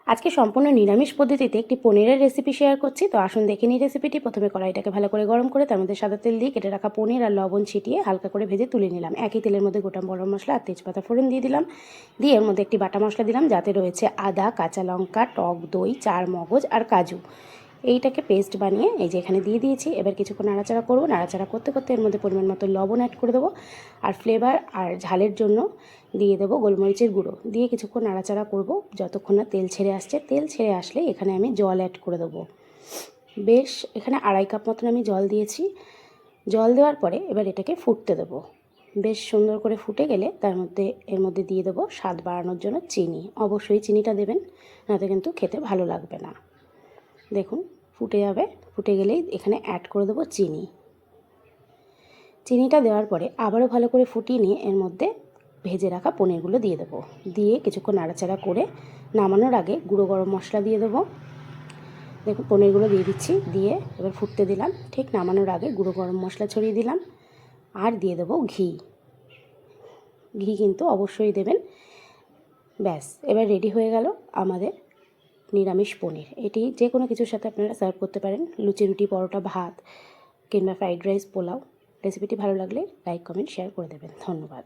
আজকে সম্পূর্ণ নিরামিষ পদ্ধতিতে একটি পনিরের রেসিপি শেয়ার করছি। তো আসুন দেখে নিই রেসিপিটি। প্রথমে কড়াইটাকে ভালো করে গরম করে তার মধ্যে সাদা তেল দিয়ে কেটে রাখা পনির আর লবণ ছিটিয়ে হালকা করে ভেজে তুলে নিলাম। একই তেলের মধ্যে গোটা গরম মশলা আর তেজপাতা ফোড়ন দিয়ে দিলাম। দিয়ে এর মধ্যে একটি বাটা মশলা দিলাম, যাতে রয়েছে আদা, কাঁচা লঙ্কা, টক দই, চার মগজ আর কাজু। এইটাকে পেস্ট বানিয়ে এই যে এখানে দিয়ে দিয়েছি। এবার কিছুক্ষণ নাড়াচাড়া করবো। নাড়াচাড়া করতে করতে এর মধ্যে পরিমাণ মতো লবণ অ্যাড করে দেবো, আর ফ্লেভার আর ঝালের জন্য দিয়ে দেবো গোলমরিচের গুঁড়ো। দিয়ে কিছুক্ষণ নাড়াচাড়া করব যতক্ষণ না তেল ছেড়ে আসছে। তেল ছেড়ে আসলে এখানে আমি জল অ্যাড করে দেবো। বেশ এখানে 2.5 কাপ মতন আমি জল দিয়েছি। জল দেওয়ার পরে এবার এটাকে ফুটতে দেবো। বেশ সুন্দর করে ফুটে গেলে এর মধ্যে দিয়ে দেবো স্বাদ বাড়ানোর জন্য চিনি। অবশ্যই চিনিটা দেবেন, নাতে কিন্তু খেতে ভালো লাগবে না। দেখুন ফুটে যাবে, ফুটে গেলেই এখানে অ্যাড করে দেবো চিনি। চিনিটা দেওয়ার পরে আবারও ভালো করে ফুটিয়ে নিয়ে এর মধ্যে ভেজে রাখা পনিরগুলো দিয়ে দেবো। দিয়ে কিছুক্ষণ নাড়াচাড়া করে নামানোর আগে গুঁড়ো গরম মশলা দিয়ে দেবো। দেখুন পনিরগুলো দিয়ে দিচ্ছি, দিয়ে এবার ফুটতে দিলাম। ঠিক নামানোর আগে গুঁড়ো গরম মশলা ছড়িয়ে দিলাম, আর দিয়ে দেবো ঘি। ঘি কিন্তু অবশ্যই দেবেন। ব্যাস এবার রেডি হয়ে গেল আমাদের নিরামিষ পনির। এটি যে কোনো কিছুর সাথে আপনারা সার্ভ করতে পারেন, লুচি, রুটি, পরোটা, ভাত কিংবা ফ্রাইড রাইস, পোলাও। রেসিপিটি ভালো লাগলে লাইক, কমেন্ট, শেয়ার করে দেবেন। ধন্যবাদ।